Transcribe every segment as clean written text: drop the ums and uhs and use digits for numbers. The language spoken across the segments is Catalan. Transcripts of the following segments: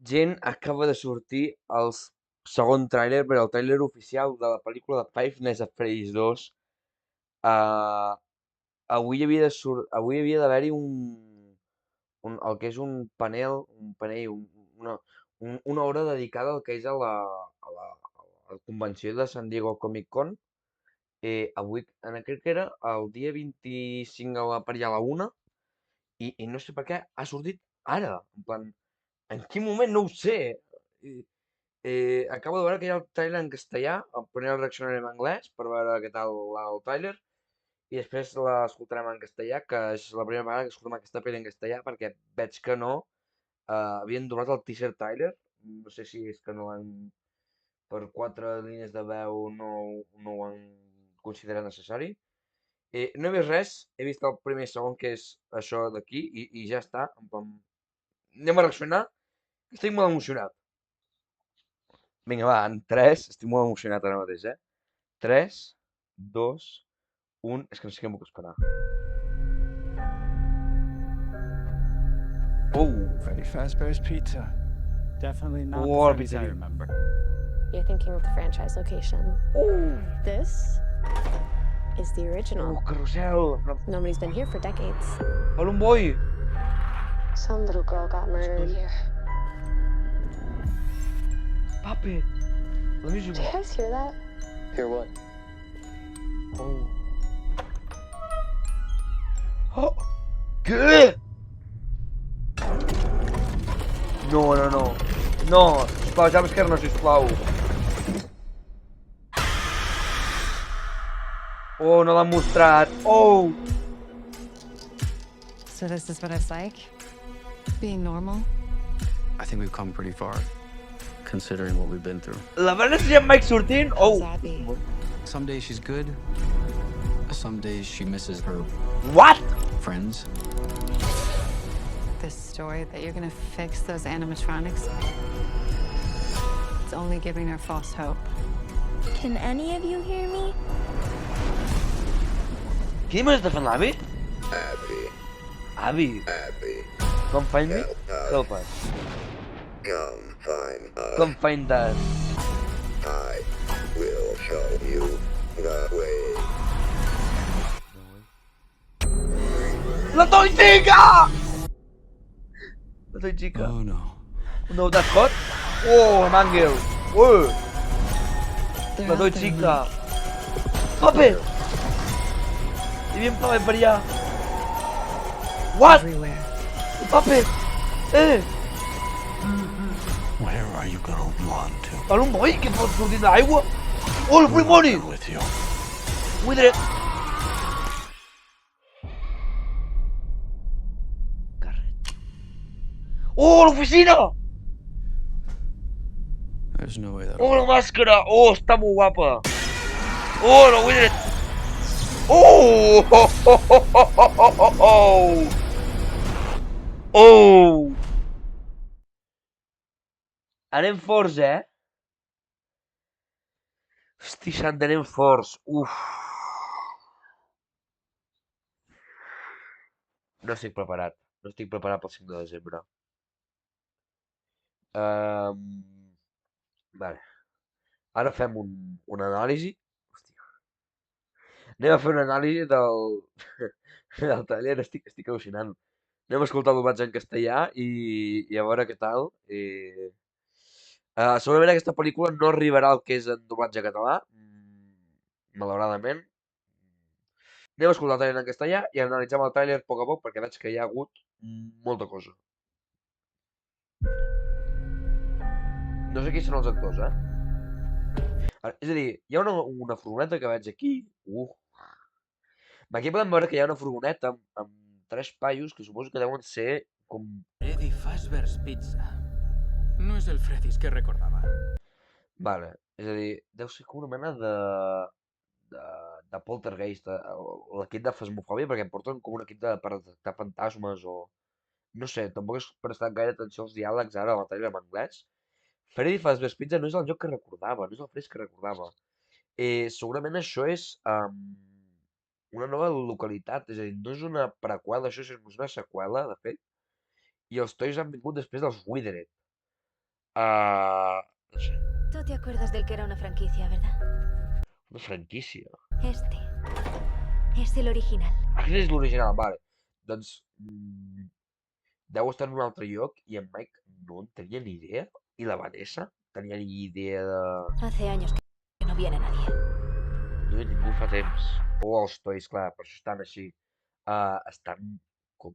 Gent, acaba de sortir el segon tràiler, però el tràiler oficial de la pel·lícula de Five Nights at Freddy's 2. Uh, avui havia d'haver-hi el que és un panell, una, una hora dedicada al que és a la convenció de San Diego Comic Con. Avui, crec que era el dia 25 per allà a la una, i no sé per què ha sortit ara. En plan, en quin moment no ho sé. I, acabo de veure que hi ha el trailer en castellà, primer el reaccionarem en anglès per veure què tal el trailer, i després l'escoltarem en castellà, que és la primera vegada que escoltem aquesta pel·li en castellà, perquè veig que no havien doblat el teaser trailer. No sé si és que no l'han, per quatre línies de veu, no ho han considerat necessari. No he vist res, he vist el primer i segon, que és això d'aquí, i ja està. En plan, anem a reaccionar, estic molt emocionat. Vinga, va, en 3, estic molt emocionat ara mateix, 3, 2, 1, és que no sé què em puc esperar. Oh, Freddy Fazbear's Pizza. Definitely not the oh, la Freddy's I pizzeria. remember. You're thinking of the franchise location. Oh, This is the original. carrusel. Nobody's been here for decades. Balloon Boy. Some little girl got murdered here. Papi. La music Did you box. guys hear that? Hear what? Oh. Oh. Què? No, no, no. No, sisplau, jumpscare no, sisplau. Oh, no l'han mostrat. Oh. So this is what it's like? Being normal? I think we've come pretty far, considering what we've been through. La van ensenyar Mike sortint? Oh. How's Abby? Some days she's good. Some days she misses her What? friends. This story that you're gonna fix those animatronics? It's only giving her false hope. Can any of you hear me? Qui més està fent l'avi? Abby, Avi. Abby, Come find me? Help us. come find us. Come find us. I will show you the way. La Toy Chica! La Toy Chica. Oh no. No, that's hot. Oh, Mangel. Oh, They're la out Toy there, Chica. Luke. Papi! Hi havia un paper per allà. What? Everywhere. Papi! Where are you gonna run to? Balloon Boy, que pot sortir d'aigua? Oh, el Free Money! With you. Wither. Carret. Oh, l'oficina! There's no way that. Oh, la màscara! Oh, està molt guapa! Oh, la Wither! Oh! Oh! Oh! Oh! Oh! Oh! Oh! Anem forts, Hosti, sant, anem forts. Uf. No estic preparat. No estic preparat pel 5 de desembre. Vale. Ara fem una anàlisi. Hòstia. Anem a fer una anàlisi del trailer. Estic al·lucinant. Anem a escoltar el doblatge en castellà i a veure què tal. Segurament aquesta pel·lícula no arribarà al que és en doblatge català, malauradament. Anem a escoltar el trailer en castellà i analitzem el trailer a poc perquè veig que hi ha hagut molta cosa. No sé qui són els actors, És a dir, hi ha una furgoneta que veig aquí. Aquí podem veure que hi ha una furgoneta amb 3 paios que suposo que deuen ser com... Freddy Fazbear's Pizza. No és el Freddy's que recordava. Vale, és a dir, deu ser com una mena de poltergeist, l'equip de Phasmophobia, perquè em porten com un equip per detectar fantasmes o... No sé, tampoc he prestat gaire atenció als diàlegs ara a la trailer en anglès. Freddy Fazbear's Pizza no és el joc que recordava, no és el Freddy que recordava. Segurament això és una nova localitat, és a dir, no és una preqüela, això és una seqüela, de fet, i els toys han vingut després dels Withered. No sé, Tú te acuerdas del que era una franquicia, ¿verdad? una franquícia. Este es el original. Aquest és l'original, vale. Doncs deu estar en un altre lloc i en Mike no en tenia ni idea. I la Vanessa tenia ni idea de... Hace años que no viene nadie. No hi ha ningú fa temps. O els tois, clar, per això estan així. Estan com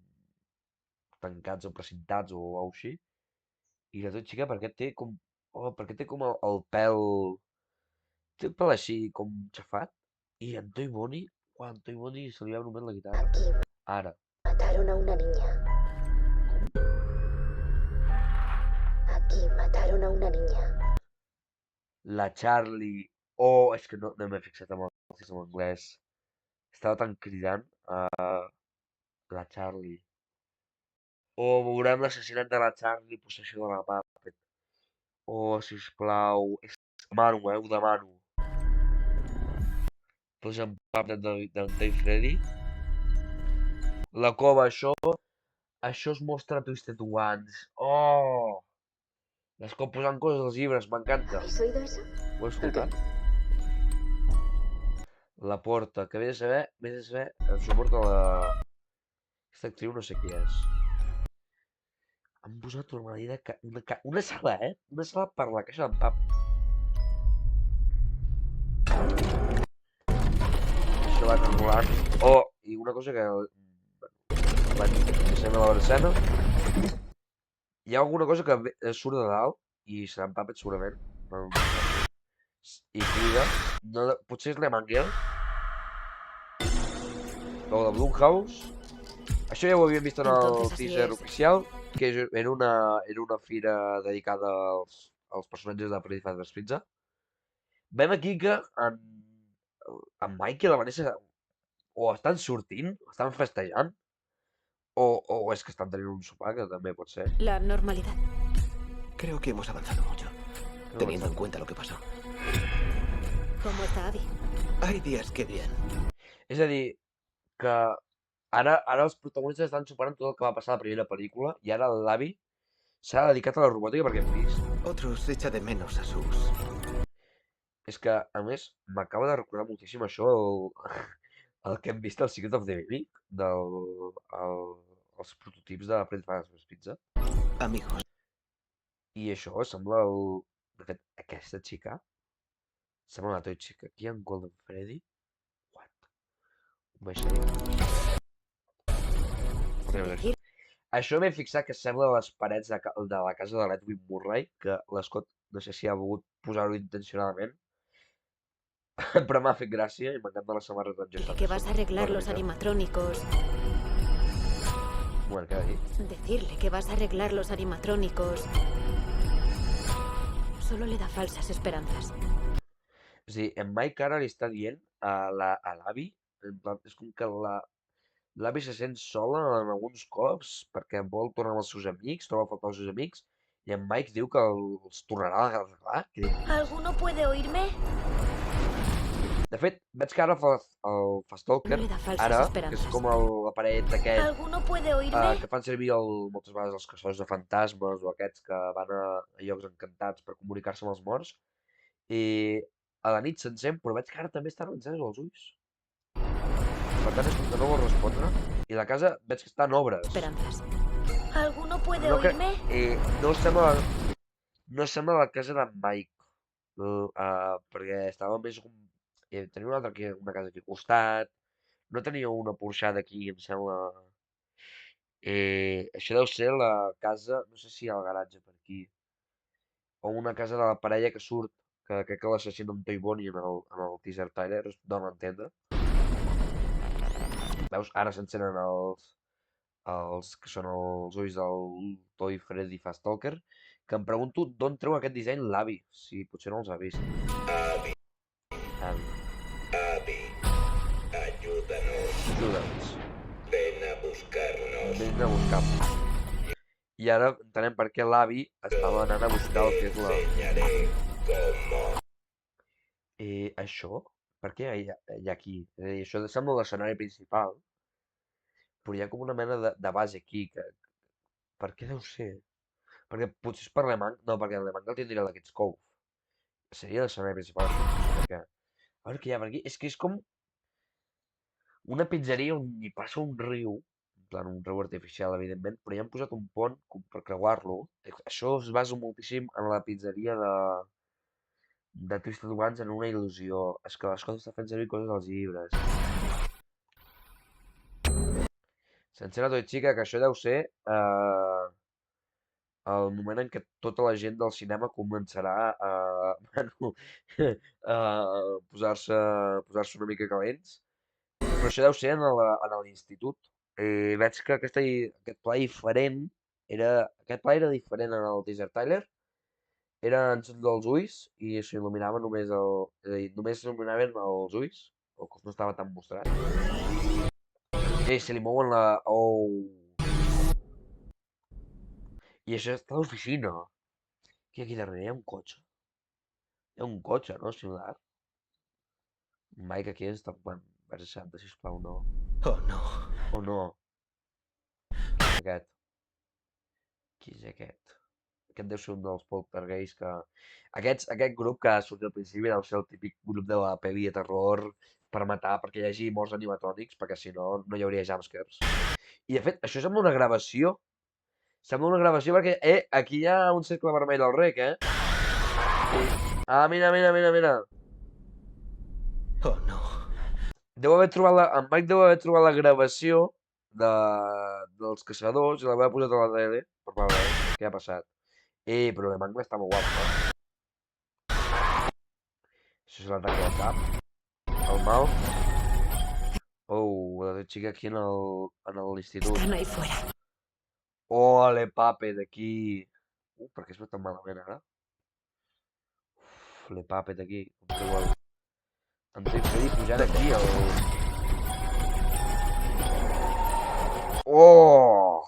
tancats o precintats o alguna així. I la teva xica, perquè té com... Oh, perquè té com el pèl... Té el pèl així, com xafat. I en Toy Bonnie, quan Toy Bonnie se li va només la guitarra. Aquí Ara. mataron a una niña. Aquí mataron a una niña. La Charlie... Oh, és que no m'he fixat amb el sistema anglès. Estava tan cridant a la Charlie. Oh, veurem l'assassinat de la Charlie, possessió de la Puppet. Oh, sisplau. Demano, ho demano. Posa en Puppet d'en Dave Freddy. La cova, això es mostra a Twisted Ones. Oh! L'escop posant coses als llibres, m'encanta. ¿Habéis oído eso? Ho he escoltat? La porta, que vés a saber, em suporta la... Aquesta actriu no sé qui és. Han posat una maleïda... Una sala, eh? Una sala per la caixa d'en Pap. Això va enrolant. Oh, i una cosa que... Abans que sembla la escena. Hi ha alguna cosa que surt de dalt, i serà en Puppet segurament. I crida. No, potser és l'Emangel. O de Blumhouse. Això ja ho havíem vist en el Entonces así teaser es. oficial, que era una fira dedicada als personatges de Freddy Fazbear's Pizza. Veiem aquí que en Mike i la Vanessa o estan sortint, estan festejant, o és que estan tenint un sopar, que també pot ser. La normalidad. Creo que hemos avanzado mucho, teniendo en cuenta lo que pasó. ¿Cómo está Abby? Hay días que bien. És a dir, que ara els protagonistes estan superant tot el que va passar a la primera pel·lícula i ara l'avi s'ha dedicat a la robòtica perquè hem vist. Otros echa de menos a sus. És que, a més, m'acaba de recordar moltíssim això, el que hem vist al Secret of the Mimic, els prototips de Freddy Fazbear's Pizza. Amigos. I això sembla De fet, aquesta xica sembla la teva xica aquí en Golden Freddy. What? Un vaig dir. Decir Això m'he fixat que sembla les parets de la casa de l'Edwin Murray, que l'Scott no sé si ha volgut posar-ho intencionadament, però m'ha fet gràcia i m'encanta la samarreta d'en Jeff que vas a arreglar los Anderson. animatrónicos. Bueno, què ha dit? Decirle que vas a arreglar los animatrónicos. Solo le da falsas esperanzas. És a dir, en Mike ara li està dient a l'avi, en plan, és com que l'avi se sent sola en alguns cops perquè vol tornar amb els seus amics, troba a faltar els seus amics, i en Mike diu que els tornarà a arreglar. ¿Alguno puede oírme? De fet, veig que ara fa el Fastalker, No li da falses ara, que esperances. és com l'aparell aquest, ¿Alguno puede oírme? que fan servir moltes vegades els caçadors de fantasmes o aquests que van a llocs encantats per comunicar-se amb els morts, i a la nit s'encén, però veig que ara també estan encesos els ulls. Per tant, és com que no vol respondre, i la casa veig que està en obres. Esperanzas. ¿Alguno puede No, oírme? no sembla la casa d'en Mike, perquè estava més com... tenia una casa aquí al costat, no tenia una porxada aquí, em sembla... això deu ser la casa, no sé si hi ha el garatge per aquí, o una casa de la parella que surt, que crec que l'assassina amb Toy Bonnie en el teaser trailer, es dona a entendre. Veus? Ara s'encenen els que són els ulls del Toy Freddy Fastalker, que em pregunto d'on treu aquest disseny l'avi, si potser no els ha vist. Abby, Avi, Abby, ayúdanos. ajuda'ns, Ven a buscarnos. vés a buscar-nos. I ara entenem per què l'avi estava anant a buscar el que és la... Enseñaré cómo. Això? Per què hi ha aquí? És a dir, això sembla l'escenari principal, però hi ha com una mena de base aquí, que... Per què deu ser? Perquè potser és per l'Alemany. No, perquè l'Alemany el tindria d'aquests Cove. Seria l'escenari principal. Perquè... A veure què hi ha per aquí. És que és com una pizzeria on hi passa un riu, en plan un riu artificial, evidentment, però hi han posat un pont per creuar-lo. Això es basa moltíssim en la pizzeria de Twisted Ones en una il·lusió. És que les coses estan fent servir coses als llibres. Sencera tot xica, que això deu ser el moment en què tota la gent del cinema començarà a, bueno, a posar-se una mica calents. Però això deu ser en l'institut. Veig que aquest pla diferent aquest pla era diferent en el teaser trailer. Era en dels ulls i s'il·luminava només és a dir, només s'il·luminaven els ulls. El cos no estava tan mostrat. I se li mouen la... Oh! I això està a l'oficina. Aquí darrere hi ha un cotxe. Hi ha un cotxe, no? Similar. Mike aquí està en plan... Verge santa, sisplau, no. Oh, no. O no. Qui és aquest? Qui és aquest? Aquest deu ser un dels poltergeists que... Aquest grup que ha sortit al principi deu ser el típic grup de la pel·li de terror per matar, perquè hi hagi morts animatrònics, perquè si no, no hi hauria jumpscares. I de fet, això sembla una gravació. Sembla una gravació perquè... aquí hi ha un cercle vermell al rec, Ah, mira. Oh, no. En Mike deu haver trobat la gravació dels caçadors i l'haver posat a la tele per veure què ha passat. Però la manga està molt guapa. Això és l'atac del cap. El mal. Oh, la xica aquí en l'institut. Están ahí fuera. Oh, le pape d'aquí. Per què es veu tan malament ara? Le pape d'aquí. Com que vol. Em té Freddy pujant aquí el... Oh!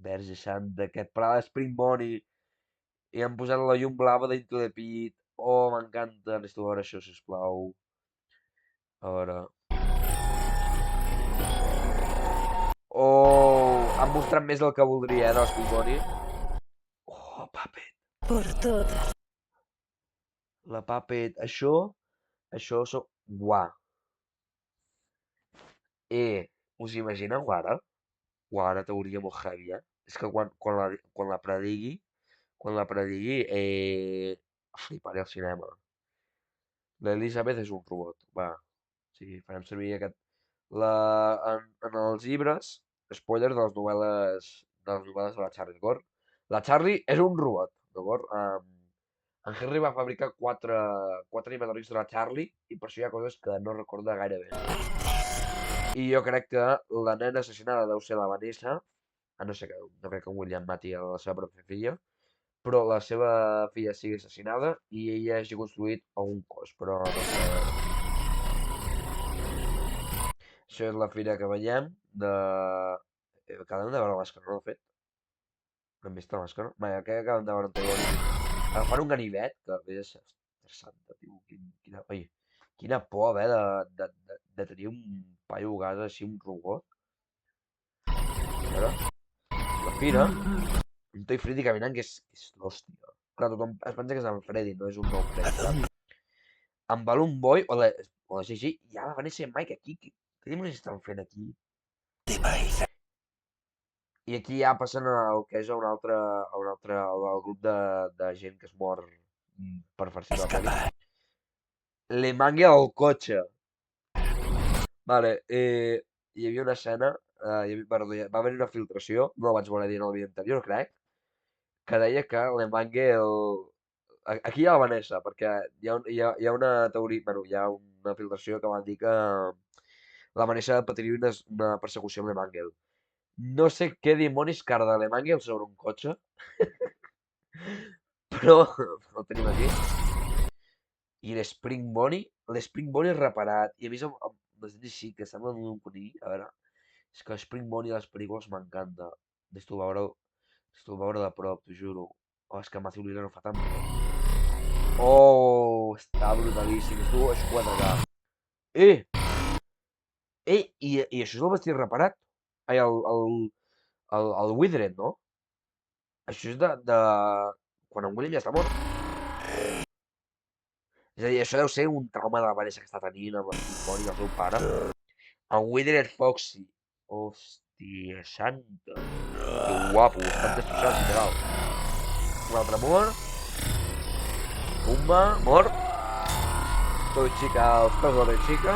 Verge santa, aquest pla de Spring Bonnie. I han posat la llum blava d'Into de Pit. Oh, m'encanta. Necessito veure això, sisplau. A veure... Oh! Han mostrat més del que voldria, de l'Spring Bonnie. Oh, Puppet. Por todas. La Puppet. Això són... Uah. Us imagineu ara? Uah, ara teoria molt heavy, És que quan la predigui, fliparé al cinema. L'Elizabeth és un robot, va. Sí, farem servir aquest... En els llibres, spoiler de les novel·les de la Charlie, d'acord? La Charlie és un robot, d'acord? En Henry va fabricar quatre animatrònics de la Charlie i per això hi ha coses que no recorda gaire bé. I jo crec que la nena assassinada deu ser la Vanessa, no sé, no crec que en William mati a la seva pròpia filla, però la seva filla sigui assassinada i ella hagi construït algun cos, però no sé. Això és la fira que veiem de... Acabem de veure la màscara, no, de fet? No hem vist la màscara? Vaja, que acabem de veure anteriorment. Agafant un ganivet, que és interessant, tio. Quina por haver de tenir un paio a casa així, un robot. A veure... La fira... Un Toy Freddy caminant que és l'hòstia. Clar, tothom es pensa que és en Freddy, no és un nou Freddy. En Balloon Boy o la Gigi, i ara la Vanessa i en Mike aquí. Què dimonis estan fent aquí? I aquí ja passen el que és el grup de gent que es mor per farcir la pel·li. Le mangue al cotxe. Vale, hi havia una escena, va haver una filtració, no la vaig voler dir en el vídeo anterior, crec, que deia que Le Mangue Aquí hi ha la Vanessa, perquè hi ha una teoria, bueno, hi ha una filtració que van dir que la Vanessa patiria una persecució amb Le Mangue. No sé què dimonis carda de Le Mangue sobre un cotxe, però el tenim aquí. I l'Spring Bonnie reparat, i a més amb les dents així, que semblen un conill, a veure, és que l'Spring Bonnie a les pel·lícules m'encanta. Deixo veure de prop, t'ho juro. Oh, és que Matthew Lillard no fa tan bé. Oh, està brutalíssim, és 4K. I això és el vestit reparat? Ai, el Withered, no? Això és de... quan en William ja està mort. És a dir, això deu ser un trauma de la Vanessa que està tenint amb la Bonnie i el seu pare. En Withered Foxy. Hòstia santa. Que guapo, estan destrossats, literal. Un altre mort. Pumba, mort. Toy Chica, els peus de la Toy Chica.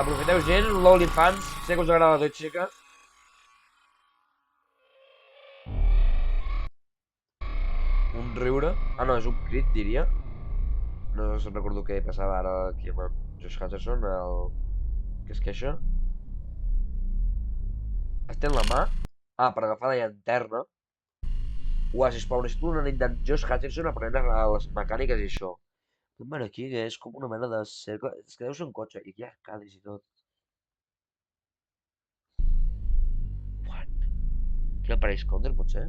Aprofiteu gent, l'OnlyFans, sé que us agrada la Toy Chica. Un riure. Ah, no, és un crit, diria. No se'n recordo què passava ara aquí amb el Josh Hutcherson, el... que es queixa. Estén la mà. Ah, per agafar la llanterna. Uah, sisplau, necessito una nit d'en Josh Hutcherson aprenent a les mecàniques i això. Mira, aquí que és com una mena de cercle. És que deu ser un cotxe. I aquí hi ha cadis i tot. What? Quina pareix Condor, potser?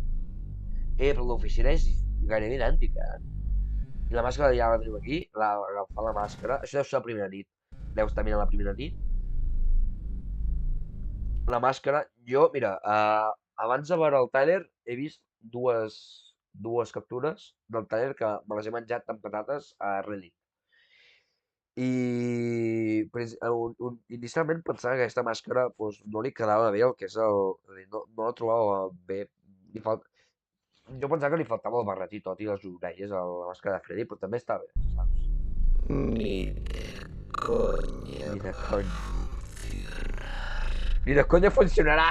Però l'oficina és gairebé idèntica, I la màscara ja la tenim aquí, agafar la màscara. Això deu ser la primera nit. Deu estar mirant la primera nit. La màscara, jo, mira, abans de veure el tràiler he vist dues captures del tràiler que me les he menjat amb patates a Reddit. I inicialment pensava que aquesta màscara pues, no li quedava bé el que és el... No la trobava bé. Jo pensava que li faltava el barret i tot i les orelles a la màscara de Freddy, però també està bé, saps? Ni de conya. Ni de conya. Ni de conya funcionarà!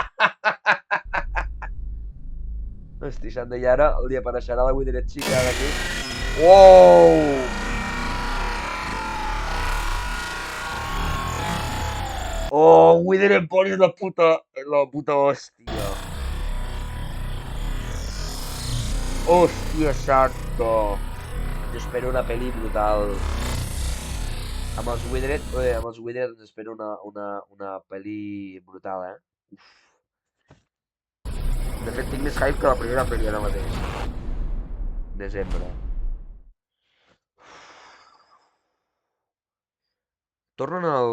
Hosti, Santa, i ara li apareixerà la Withered Chica d'aquí. Uou! Oh, Withered Bonnie és la puta hòstia. Hòstia santa! Jo espero una pel·li brutal. Amb els Withered ens espero una pel·li brutal, Uf. De fet, tinc més hype que la primera pel·li ara mateix. Desembre. Tornen el...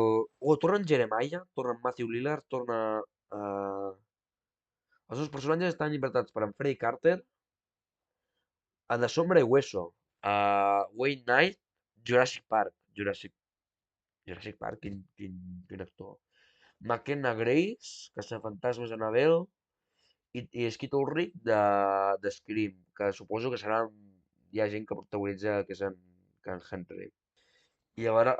tornen Jeremiah, tornen Matthew Lillard, torna... Els seus personatges estan interpretats per en Freddie Carter, a De Sombra y Hueso, Wayne Knight, Jurassic Park, quin actor. McKenna Grace, Caçafantasmes Annabelle, i Skeet Ulrich de Scream, que suposo que serà... Hi ha gent que protagonitza que és en Henry. I a veure,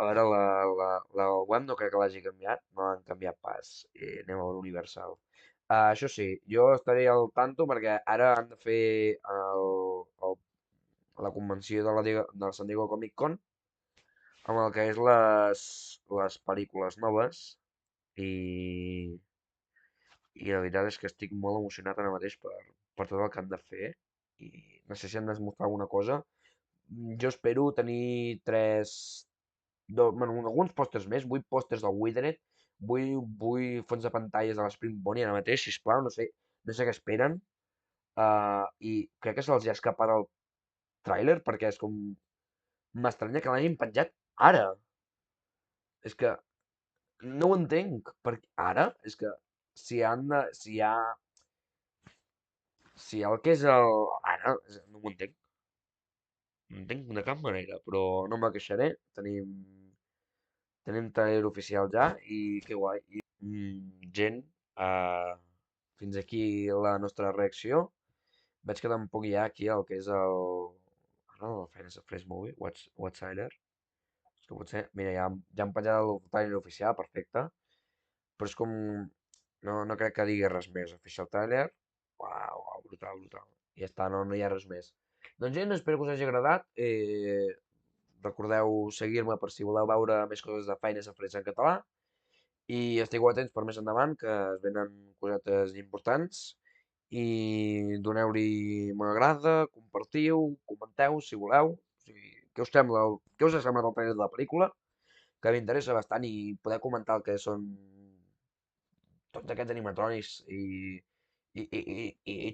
la web no crec que l'hagi canviat, no l'han canviat pas. Anem a l'Universal. Això sí, jo estaré al tanto perquè ara han de fer la convenció de la San Diego Comic Con amb el que és les pel·lícules noves i la veritat és que estic molt emocionat ara mateix per tot el que han de fer i no sé si han de mostrar alguna cosa. Jo espero tenir alguns pòsters més, 8 pòsters del Withered, vull fons de pantalles de l'Spring Bonnie ara mateix, sisplau, no sé què esperen. I crec que se'ls ha escapat el tràiler perquè és com... M'estranya que l'hagin penjat ara. És que no ho entenc. Ara? És que si hi ha el que és el... Ara, no ho entenc. No ho entenc de cap manera, però no me queixaré. Tenim trailer oficial ja i que guai. Gent, fins aquí la nostra reacció. Veig que tampoc hi ha aquí el que és el Finance of Fresh Movie, What's-Siler. És que potser, mira, ja han penjat el trailer oficial, perfecte. Però és com... No crec que digui res més. Official trailer. Uau, brutal. Ja està, no hi ha res més. Doncs gent, espero que us hagi agradat. Recordeu seguir-me per si voleu veure més coses de Finance of Fresh en català. I estigueu atents per més endavant, que es venen cosetes importants. I doneu-li m'agrada, compartiu, comenteu si voleu. Què us sembla? Què us ha semblat el trailer de la pel·lícula? Que m'interessa bastant i poder comentar el que són tots aquests animatrònics i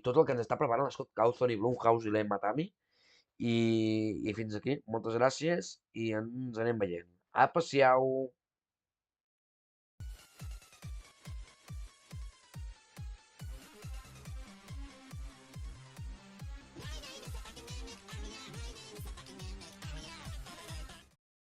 tot el que ens està preparant Scott Cawthon i Blumhouse i l'Emma Tammy. I fins aquí, moltes gràcies i ens anem veient. Apa, siau!